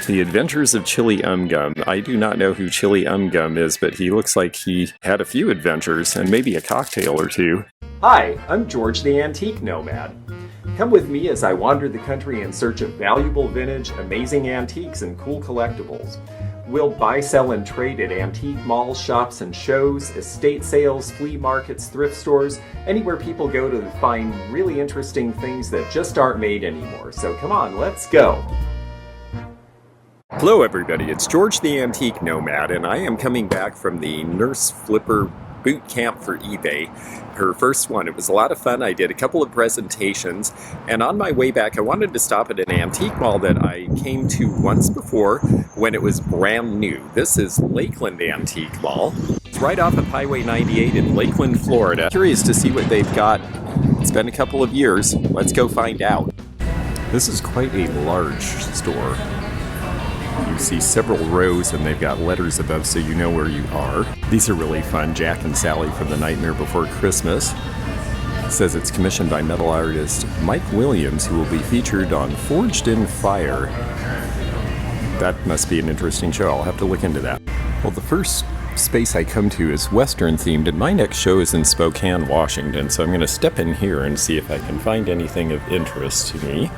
The Adventures of Chili Gum. I do not know who Chili Gum is, but he looks like he had a few adventures and maybe a cocktail or two. Hi, I'm George the Antique Nomad. Come with me as I wander the country in search of valuable vintage, amazing antiques, and cool collectibles. We'll buy, sell, and trade at antique malls, shops, and shows, estate sales, flea markets, thrift stores, anywhere people go to find really interesting things that just aren't made anymore. So come on, let's go! Hello everybody, it's George the Antique Nomad, and I am coming back from the Nurse Flipper boot camp for eBay. Her first one. It was a lot of fun. I did a couple of presentations, and on my way back I wanted to stop at an antique mall that I came to once before when it was brand new. This is Lakeland Antique Mall. It's right off of Highway 98 in Lakeland, Florida. Curious to see what they've got. It's been a couple of years. Let's go find out. This is quite a large store. You see several rows and they've got letters above so you know where you are. These are really fun. Jack and Sally from The Nightmare Before Christmas. It says it's commissioned by metal artist Mike Williams, who will be featured on Forged in Fire. That must be an interesting show. I'll have to look into that. Well, the first space I come to is Western themed, and my next show is in Spokane, Washington, so I'm going to step in here and see if I can find anything of interest to me.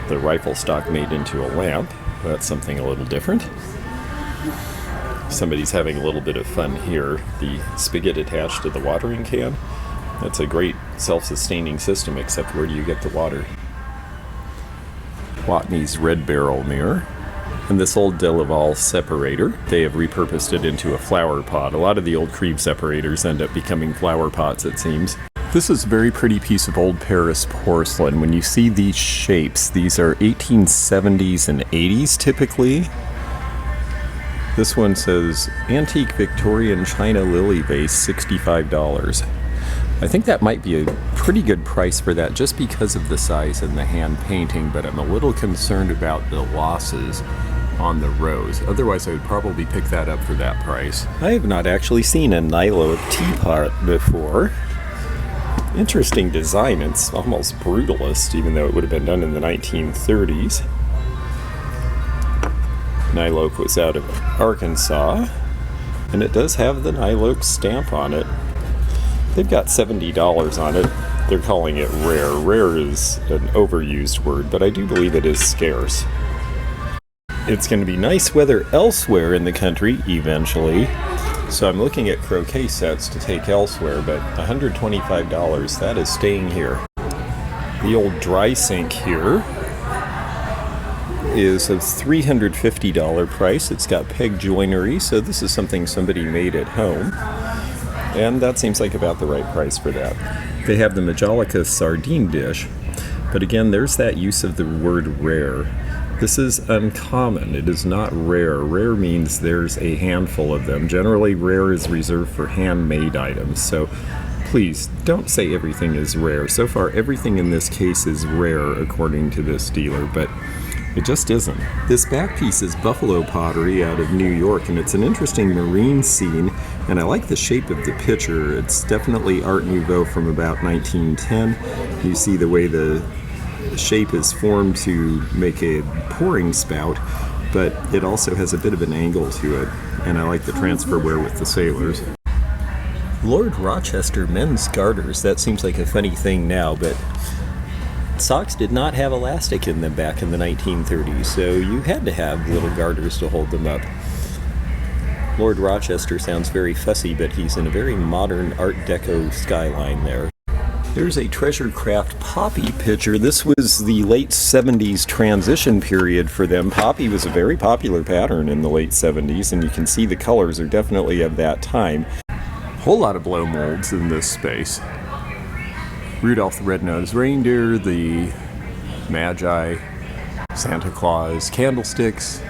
The rifle stock made into a lamp. That's something a little different. Somebody's having a little bit of fun here. The spigot attached to the watering can. That's a great self-sustaining system, except where do you get the water? Watney's red barrel mirror. And this old Delaval separator. They have repurposed it into a flower pot. A lot of the old cream separators end up becoming flower pots, it seems. This is a very pretty piece of Old Paris porcelain. When you see these shapes, these are 1870s and 80s typically. This one says Antique Victorian China Lily Vase, $65. I think that might be a pretty good price for that just because of the size and the hand painting, but I'm a little concerned about the losses on the rows. Otherwise, I would probably pick that up for that price. I have not actually seen a Nilote teapot before. Interesting design. It's almost brutalist, even though it would have been done in the 1930s. Nilote was out of Arkansas, and it does have the Nilote stamp on it. They've got $70 on it. They're calling it rare. Rare is an overused word, but I do believe it is scarce. It's going to be nice weather elsewhere in the country eventually. So I'm looking at croquet sets to take elsewhere, but $125, that is staying here. The old dry sink here is a $350 price. It's got peg joinery, so this is something somebody made at home. And that seems like about the right price for that. They have the Majolica sardine dish, but again, there's that use of the word rare. This is uncommon. It is not rare. Rare means there's a handful of them. Generally, rare is reserved for handmade items. So please, don't say everything is rare. So far, everything in this case is rare, according to this dealer, but it just isn't. This back piece is Buffalo Pottery out of New York, and it's an interesting marine scene, and I like the shape of the pitcher. It's definitely Art Nouveau from about 1910. You see the way the shape is formed to make a pouring spout, but it also has a bit of an angle to it, and I like the transfer wear with the sailors. Lord Rochester men's garters. That seems like a funny thing now, but socks did not have elastic in them back in the 1930s, so you had to have little garters to hold them up. Lord Rochester sounds very fussy, but he's in a very modern Art Deco skyline there. There's a Treasure Craft Poppy picture. This was the late 70s transition period for them. Poppy was a very popular pattern in the late 70s, and you can see the colors are definitely of that time. A whole lot of blow molds in this space. Rudolph the Red-Nosed Reindeer, the Magi, Santa Claus, candlesticks.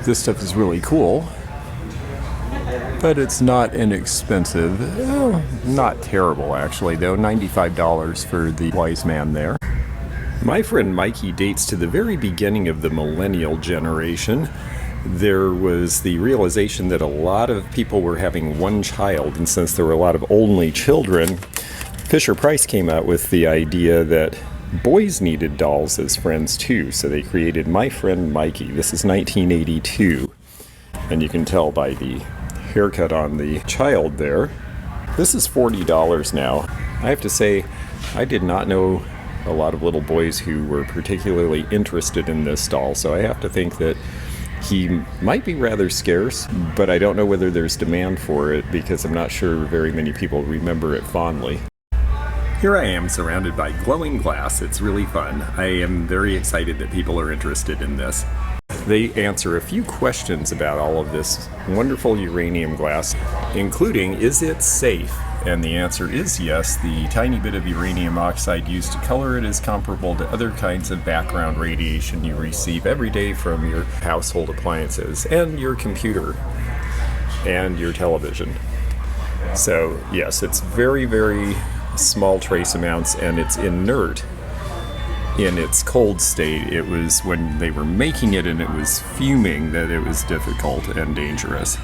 This stuff is really cool. But it's not inexpensive. Not terrible, actually, though. $95 for the wise man there. My friend Mikey dates to the very beginning of the millennial generation. There was the realization that a lot of people were having one child, and since there were a lot of only children, Fisher-Price came out with the idea that Boys needed dolls as friends too, so they created My Friend Mikey. This is 1982, and you can tell by the haircut on the child there. This is $40 now. I have to say, I did not know a lot of little boys who were particularly interested in this doll, so I have to think that he might be rather scarce, but I don't know whether there's demand for it because I'm not sure very many people remember it fondly. Here I am surrounded by glowing glass. It's really fun. I am very excited that people are interested in this. They answer a few questions about all of this wonderful uranium glass, including, is it safe? And the answer is yes. The tiny bit of uranium oxide used to color it is comparable to other kinds of background radiation you receive every day from your household appliances and your computer and your television. So yes, it's very, very small trace amounts, and it's inert in its cold state. It was when they were making it and it was fuming that it was difficult and dangerous.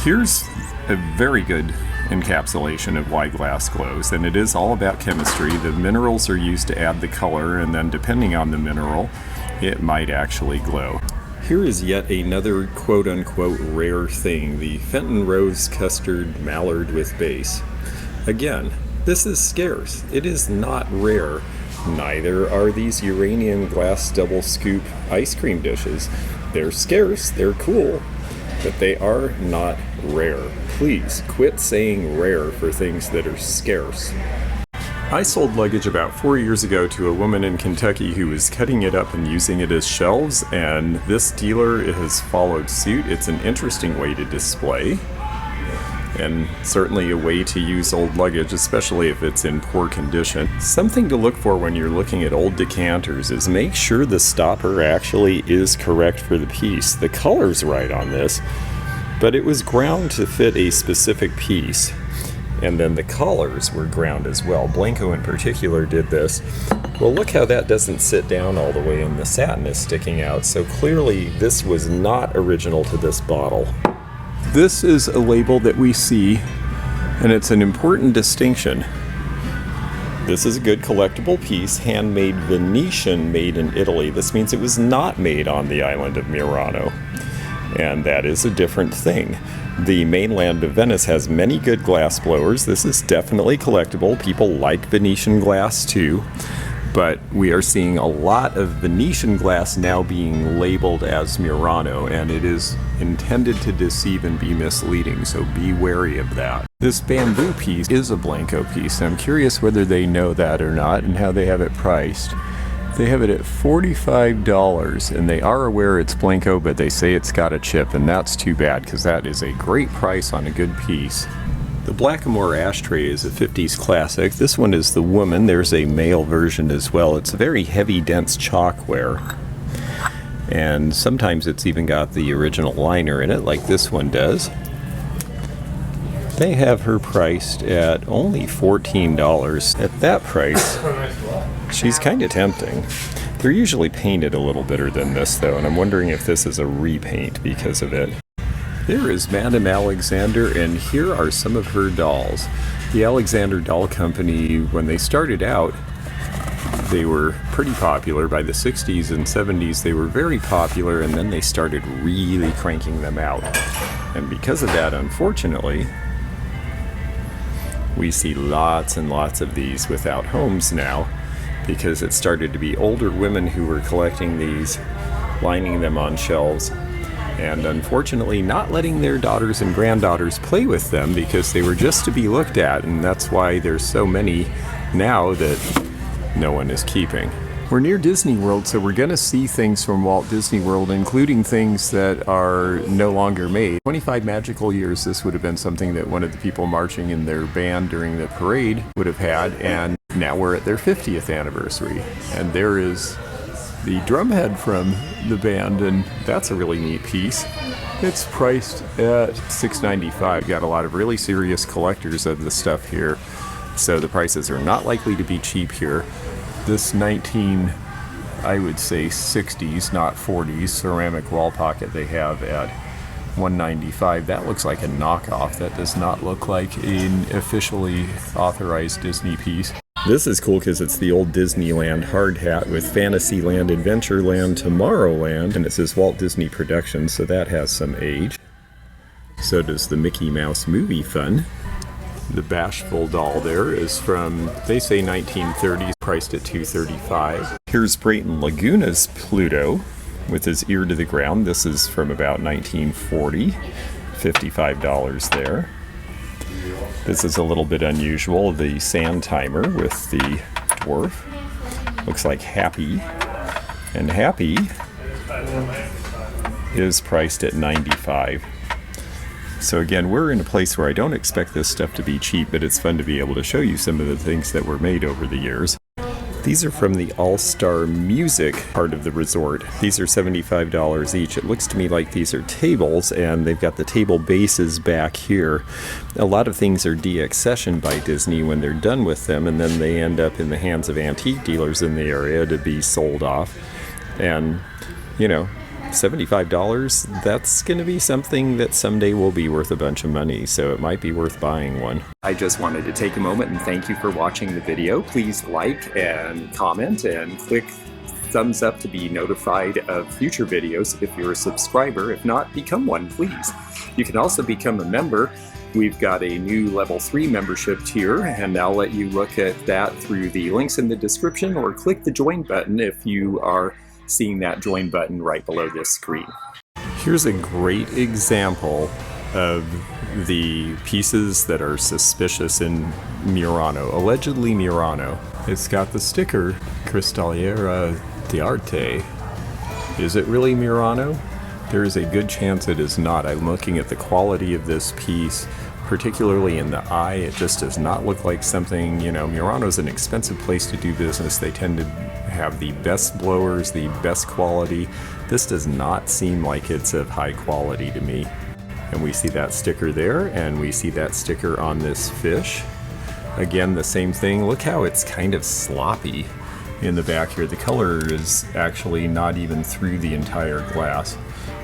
Here's a very good encapsulation of why glass glows, and it is all about chemistry. The minerals are used to add the color, and then depending on the mineral, it might actually glow. Here is yet another quote-unquote rare thing, the Fenton Rose Custard Mallard with Base. Again, this is scarce. It is not rare. Neither are these uranium glass double scoop ice cream dishes. They're scarce, they're cool, but they are not rare. Please quit saying rare for things that are scarce. I sold luggage about 4 years ago to a woman in Kentucky who was cutting it up and using it as shelves, and this dealer has followed suit. It's an interesting way to display, and certainly a way to use old luggage, especially if it's in poor condition. Something to look for when you're looking at old decanters is make sure the stopper actually is correct for the piece. The color's right on this, but it was ground to fit a specific piece, and then the collars were ground as well. Blenko in particular did this. Well, look how that doesn't sit down all the way and the satin is sticking out, so clearly this was not original to this bottle. This is a label that we see, and it's an important distinction. This is a good collectible piece, handmade Venetian, made in Italy. This means it was not made on the island of Murano, and that is a different thing. The mainland of Venice has many good glass blowers. This is definitely collectible. People like Venetian glass too. But we are seeing a lot of Venetian glass now being labeled as Murano, and it is intended to deceive and be misleading, so be wary of that. This bamboo piece is a Blenko piece, and I'm curious whether they know that or not and how they have it priced. They have it at $45, and they are aware it's Blenko, but they say it's got a chip, and that's too bad because that is a great price on a good piece. The Blackmore Ashtray is a 50s classic. This one is the woman. There's a male version as well. It's a very heavy, dense chalkware. And sometimes it's even got the original liner in it, like this one does. They have her priced at only $14. At that price, she's kind of tempting. They're usually painted a little better than this, though, and I'm wondering if this is a repaint because of it. There is Madame Alexander, and here are some of her dolls. The Alexander Doll Company, when they started out, they were pretty popular. By the 60s and 70s, they were very popular, and then they started really cranking them out. And because of that, unfortunately, we see lots and lots of these without homes now, because it started to be older women who were collecting these, lining them on shelves, and unfortunately not letting their daughters and granddaughters play with them because they were just to be looked at, and that's why there's so many now that no one is keeping. We're near Disney World, so we're going to see things from Walt Disney World, including things that are no longer made. 25 magical years, this would have been something that one of the people marching in their band during the parade would have had, and now we're at their 50th anniversary. And there is the drumhead from the band, and that's a really neat piece. It's priced at $6.95. Got a lot of really serious collectors of the stuff here, so the prices are not likely to be cheap here. This I would say 60s, not 40s, ceramic wall pocket they have at $195. That looks like a knockoff. That does not look like an officially authorized Disney piece. This is cool because it's the old Disneyland hard hat with Fantasyland, Adventureland, Tomorrowland, and it says Walt Disney Productions, so that has some age. So does the Mickey Mouse Movie Fun. The Bashful doll there is from, they say 1930s, priced at $235. Here's Brayton Laguna's Pluto with his ear to the ground. This is from about 1940, $55 there. This is a little bit unusual, the sand timer with the dwarf. Looks like Happy. And Happy is priced at $95. So again, we're in a place where I don't expect this stuff to be cheap, but it's fun to be able to show you some of the things that were made over the years. These are from the All-Star Music part of the resort. These are $75 each. It looks to me like these are tables, and they've got the table bases back here. A lot of things are deaccessioned by Disney when they're done with them, and then they end up in the hands of antique dealers in the area to be sold off. And, you know, $75, that's going to be something that someday will be worth a bunch of money, so it might be worth buying one. I just wanted to take a moment and thank you for watching the video. Please like and comment and click thumbs up to be notified of future videos if you're a subscriber. If not, become one, please. You can also become a member. We've got a new level 3 membership tier, and I'll let you look at that through the links in the description, or click the join button if you are seeing that join button right below this screen. Here's a great example of the pieces that are suspicious in Murano, allegedly Murano. It's got the sticker Cristalliera d'Arte. Is it really Murano? There is a good chance it is not. I'm looking at the quality of this piece, particularly in the eye. It just does not look like something, you know, Murano's an expensive place to do business. They tend to have the best blowers, the best quality. This does not seem like it's of high quality to me. And we see that sticker there, and we see that sticker on this fish. Again, the same thing. Look how it's kind of sloppy in the back here. The color is actually not even through the entire glass.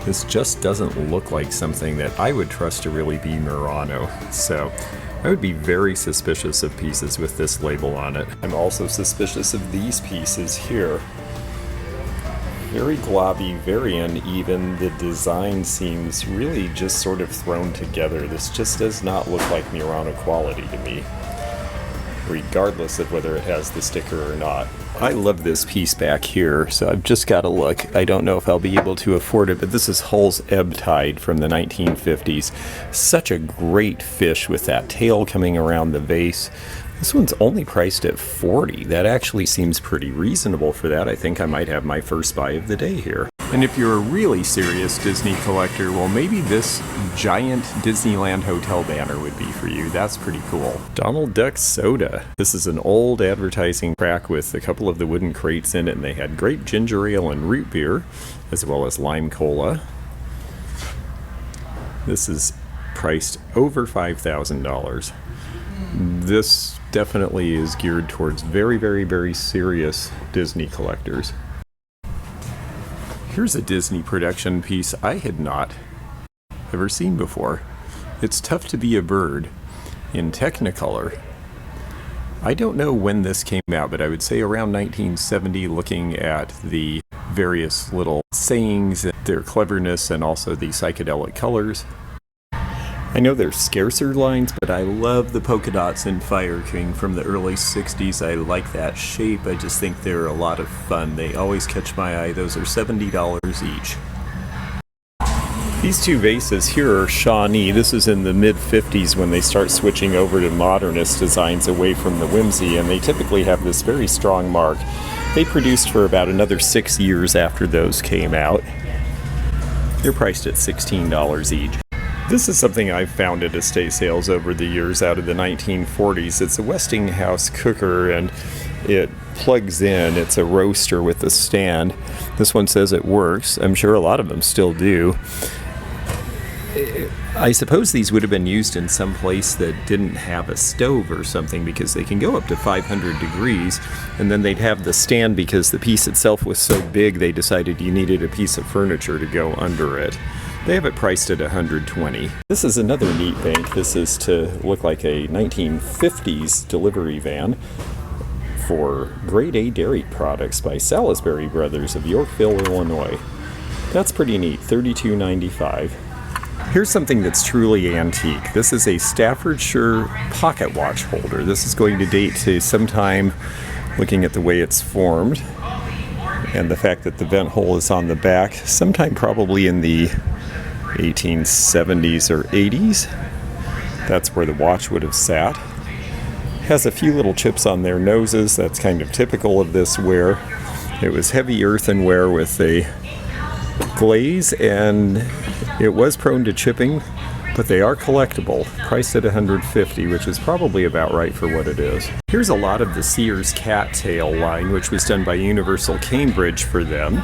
This just doesn't look like something that I would trust to really be Murano. So I would be very suspicious of pieces with this label on it. I'm also suspicious of these pieces here. Very globby, very uneven. The design seems really just sort of thrown together. This just does not look like Murano quality to me, regardless of whether it has the sticker or not. I love this piece back here, so I've just got to look. I don't know if I'll be able to afford it, but this is Hull's Ebb Tide from the 1950s. Such a great fish with that tail coming around the vase. This one's only priced at $40. That actually seems pretty reasonable for that. I think I might have my first buy of the day here. And if you're a really serious Disney collector, well, maybe this giant Disneyland hotel banner would be for you. That's pretty cool. Donald Duck Soda. This is an old advertising rack with a couple of the wooden crates in it, and they had grape ginger ale and root beer, as well as lime cola. This is priced over $5,000. This definitely is geared towards very, very, very serious Disney collectors. Here's a Disney production piece I had not ever seen before. It's Tough to Be a Bird in Technicolor. I don't know when this came out, but I would say around 1970, looking at the various little sayings, their cleverness, and also the psychedelic colors. I know they're scarcer lines, but I love the polka dots in Fire King from the early 60s. I like that shape. I just think they're a lot of fun. They always catch my eye. Those are $70 each. These two vases here are Shawnee. This is in the mid-50s when they start switching over to modernist designs away from the whimsy, and they typically have this very strong mark. They produced for about another 6 years after those came out. They're priced at $16 each. This is something I've found at estate sales over the years out of the 1940s. It's a Westinghouse Cooker, and it plugs in. It's a roaster with a stand. This one says it works. I'm sure a lot of them still do. I suppose these would have been used in some place that didn't have a stove or something, because they can go up to 500 degrees, and then they'd have the stand because the piece itself was so big they decided you needed a piece of furniture to go under it. They have it priced at $120. This is another neat bank. This is to look like a 1950s delivery van. for Grade A Dairy Products by Salisbury Brothers of Yorkville, Illinois. That's pretty neat, $32.95. Here's something that's truly antique. This is a Staffordshire pocket watch holder. This is going to date to sometime, looking at the way it's formed and the fact that the vent hole is on the back, sometime probably in the 1870s or 80s. That's where the watch would have sat. Has a few little chips on their noses. That's kind of typical of this ware. It was heavy earthenware with a glaze, and it was prone to chipping, but they are collectible, priced at $150, which is probably about right for what it is. Here's a lot of the Sears Cattail line, which was done by Universal Cambridge for them.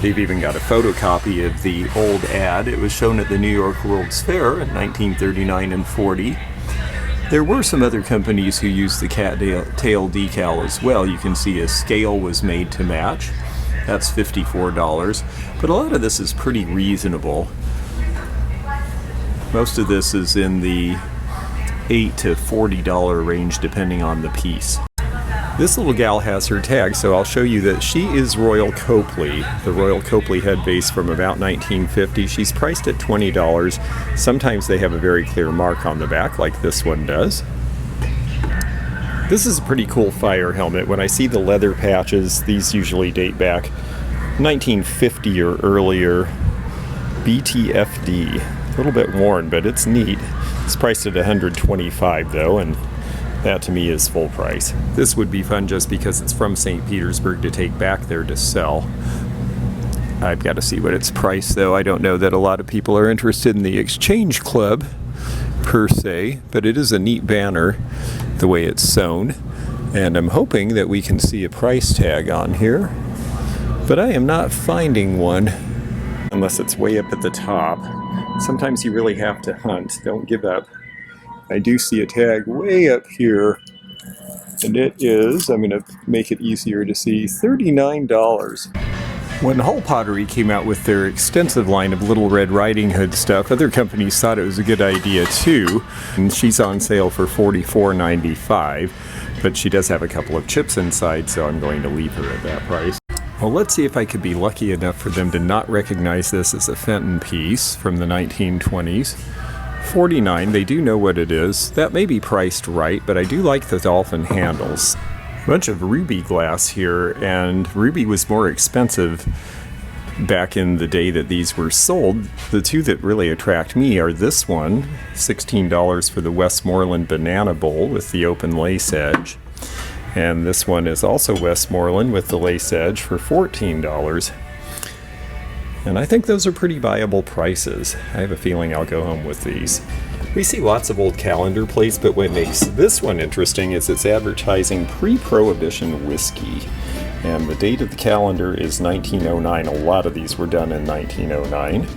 They've even got a photocopy of the old ad. It was shown at the New York World's Fair in 1939 and 40. There were some other companies who used the cattail decal as well. You can see a scale was made to match. That's $54, but a lot of this is pretty reasonable. Most of this is in the $8 to $40 range depending on the piece. This little gal has her tag, so I'll show you that she is Royal Copley, the Royal Copley head base from about 1950. She's priced at $20. Sometimes they have a very clear mark on the back, like this one does. This is a pretty cool fire helmet. When I see the leather patches, these usually date back 1950 or earlier. BTFD. A little bit worn, but it's neat. It's priced at $125 though, and that to me is full price. This would be fun just because it's from St. Petersburg to take back there to sell. I've got to see what it's priced though. I don't know that a lot of people are interested in the Exchange Club per se, but it is a neat banner the way it's sewn, and I'm hoping that we can see a price tag on here, but I am not finding one unless it's way up at the top. Sometimes you really have to hunt. Don't give up. I do see a tag way up here, and it is, I'm going to make it easier to see, $39. When Hull Pottery came out with their extensive line of Little Red Riding Hood stuff, other companies thought it was a good idea too, and she's on sale for $44.95, but she does have a couple of chips inside, so I'm going to leave her at that price. Well, let's see if I could be lucky enough for them to not recognize this as a Fenton piece from the 1920s. $49, they do know what it is. That may be priced right, but I do like the dolphin handles. A bunch of ruby glass here, and ruby was more expensive back in the day that these were sold. The two that really attract me are this one, $16 for the Westmoreland Banana Bowl with the open lace edge. And this one is also Westmoreland with the lace edge for $14. And I think those are pretty viable prices. I have a feeling I'll go home with these. We see lots of old calendar plates, but what makes this one interesting is it's advertising pre-Prohibition whiskey. And the date of the calendar is 1909. A lot of these were done in 1909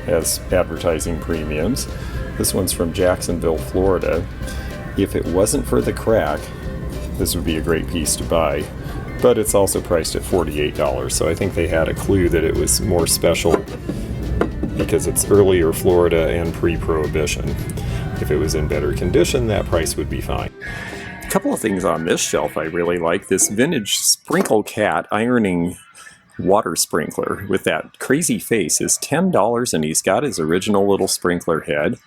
as advertising premiums. This one's from Jacksonville, Florida. If it wasn't for the crack, this would be a great piece to buy. But it's also priced at $48, so I think they had a clue that it was more special because it's earlier Florida and pre-Prohibition. If it was in better condition, that price would be fine. A couple of things on this shelf I really like. This vintage Sprinkle Cat ironing water sprinkler with that crazy face is $10, and he's got his original little sprinkler head.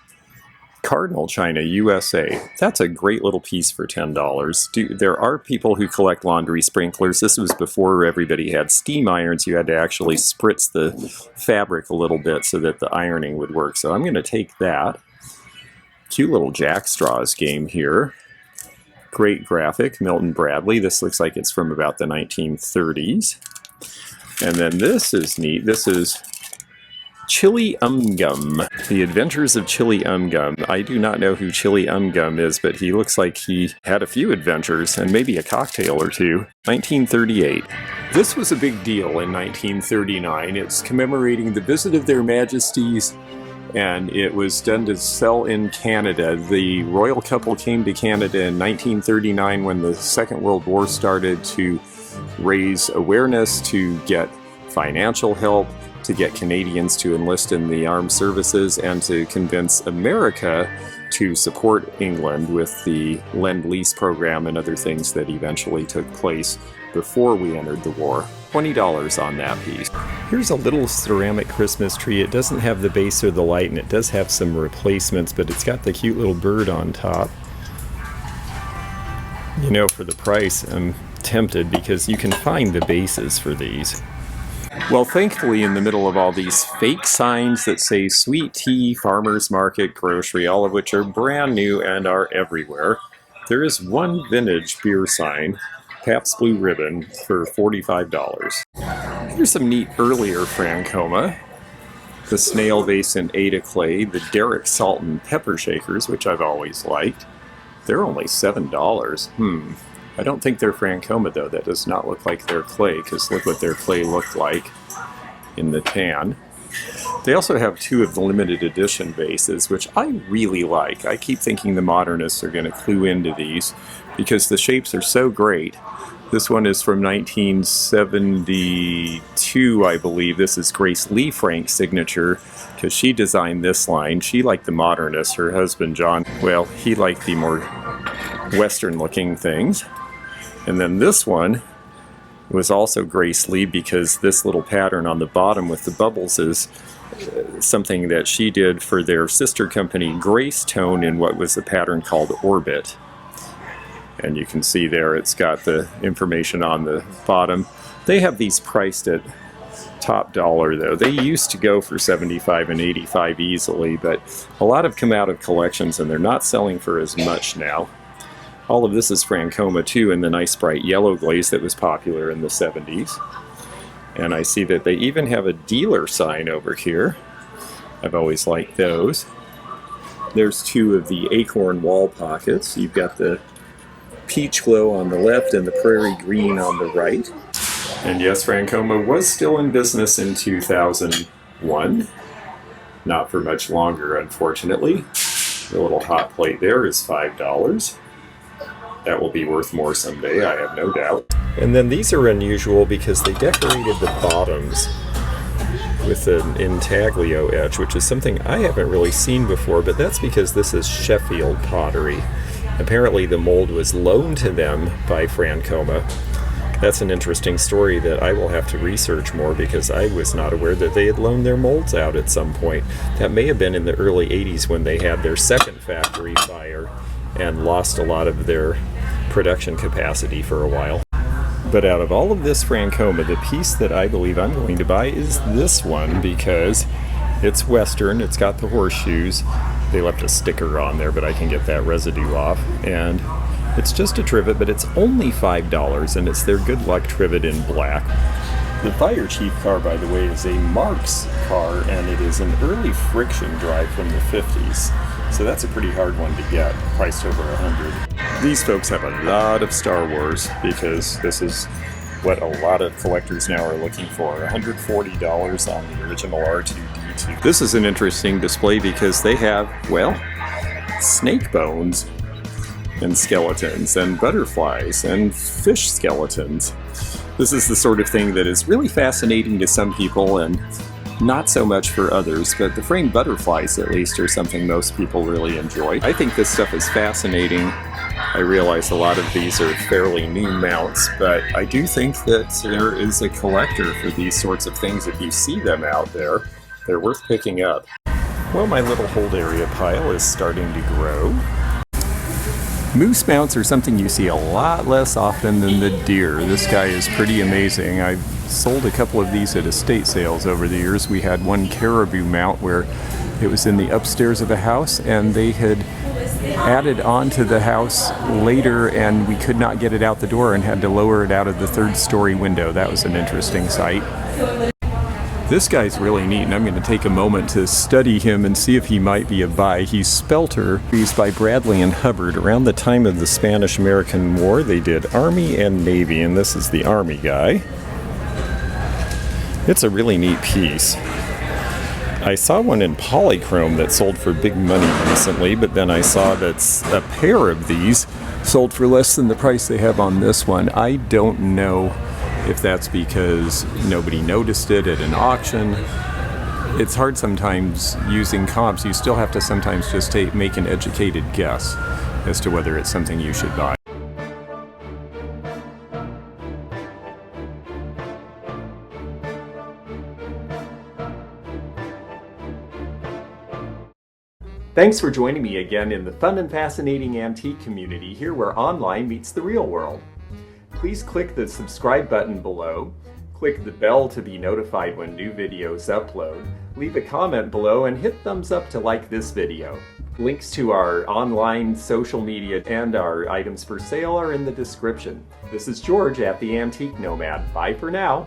Cardinal China, USA. That's a great little piece for $10. There are people who collect laundry sprinklers. This was before everybody had steam irons. You had to actually spritz the fabric a little bit so that the ironing would work. So I'm going to take that. Cute little jackstraws game here. Great graphic, Milton Bradley. This looks like it's from about the 1930s. And then this is neat. This is Chili Gum. The Adventures of Chili Gum. I do not know who Chili Gum is, but he looks like he had a few adventures and maybe a cocktail or two. 1938. This was a big deal in 1939. It's commemorating the visit of their majesties, and it was done to sell in Canada. The royal couple came to Canada in 1939 when the Second World War started to raise awareness, to get financial help, to get Canadians to enlist in the armed services and to convince America to support England with the Lend-Lease program and other things that eventually took place before we entered the war. $20 on that piece. Here's a little ceramic Christmas tree. It doesn't have the base or the light, and it does have some replacements, but it's got the cute little bird on top. You know, for the price, I'm tempted because you can find the bases for these. Well, thankfully, in the middle of all these fake signs that say sweet tea, farmer's market, grocery, all of which are brand new and are everywhere, there is one vintage beer sign, Pabst Blue Ribbon, for $45. Here's some neat earlier Francoma. The Snail Vase in Ada Clay, the Derrick Salt and Pepper Shakers, which I've always liked. They're only $7. I don't think they're Francoma, though. That does not look like their clay, because look what their clay looked like in the tan. They also have two of the limited edition vases, which I really like. I keep thinking the modernists are going to clue into these, because the shapes are so great. This one is from 1972, I believe. This is Grace Lee Frank's signature, because she designed this line. She liked the modernists. Her husband, John, well, he liked the more Western-looking things. And then this one was also Grace Lee, because this little pattern on the bottom with the bubbles is something that she did for their sister company, Grace Tone, in what was a pattern called Orbit. And you can see there it's got the information on the bottom. They have these priced at top dollar, though. They used to go for $75 and $85 easily, but a lot have come out of collections and they're not selling for as much now. All of this is Francoma too, in the nice bright yellow glaze that was popular in the 70s. And I see that they even have a dealer sign over here. I've always liked those. There's two of the acorn wall pockets. You've got the peach glow on the left and the prairie green on the right. And yes, Francoma was still in business in 2001. Not for much longer, unfortunately. The little hot plate there is $5. That will be worth more someday, I have no doubt. And then these are unusual because they decorated the bottoms with an intaglio etch, which is something I haven't really seen before, but that's because this is Sheffield Pottery. Apparently the mold was loaned to them by Francoma. That's an interesting story that I will have to research more, because I was not aware that they had loaned their molds out at some point. That may have been in the early 80s when they had their second factory fire and lost a lot of their production capacity for a while. But out of all of this Francoma, the piece that I believe I'm going to buy is this one, because it's Western, it's got the horseshoes. They left a sticker on there, but I can get that residue off. And it's just a trivet, but it's only $5, and it's their good luck trivet in black. The fire chief car, by the way, is a Marx car, and it is an early friction drive from the 50s. So that's a pretty hard one to get, priced over $100. These folks have a lot of Star Wars, because this is what a lot of collectors now are looking for. $140 on the original R2-D2. This is an interesting display because they have, well, snake bones and skeletons and butterflies and fish skeletons. This is the sort of thing that is really fascinating to some people and not so much for others, but the framed butterflies, at least, are something most people really enjoy. I think this stuff is fascinating. I realize a lot of these are fairly new mounts, but I do think that there is a collector for these sorts of things. If you see them out there, they're worth picking up. Well, my little hold area pile is starting to grow. Moose mounts are something you see a lot less often than the deer. This guy is pretty amazing. I've sold a couple of these at estate sales over the years. We had one caribou mount where it was in the upstairs of a house, and they had added on to the house later, and we could not get it out the door and had to lower it out of the third-story window. That was an interesting sight. This guy's really neat, and I'm going to take a moment to study him and see if he might be a buy. He's Spelter. He's by Bradley and Hubbard. Around the time of the Spanish-American War, they did Army and Navy, and this is the Army guy. It's a really neat piece. I saw one in polychrome that sold for big money recently, but then I saw that a pair of these sold for less than the price they have on this one. I don't know if that's because nobody noticed it at an auction. It's hard sometimes using comps. You still have to sometimes just make an educated guess as to whether it's something you should buy. Thanks for joining me again in the fun and fascinating antique community, here where online meets the real world. Please click the subscribe button below, click the bell to be notified when new videos upload, leave a comment below, and hit thumbs up to like this video. Links to our online social media and our items for sale are in the description. This is George at the Antique Nomad. Bye for now.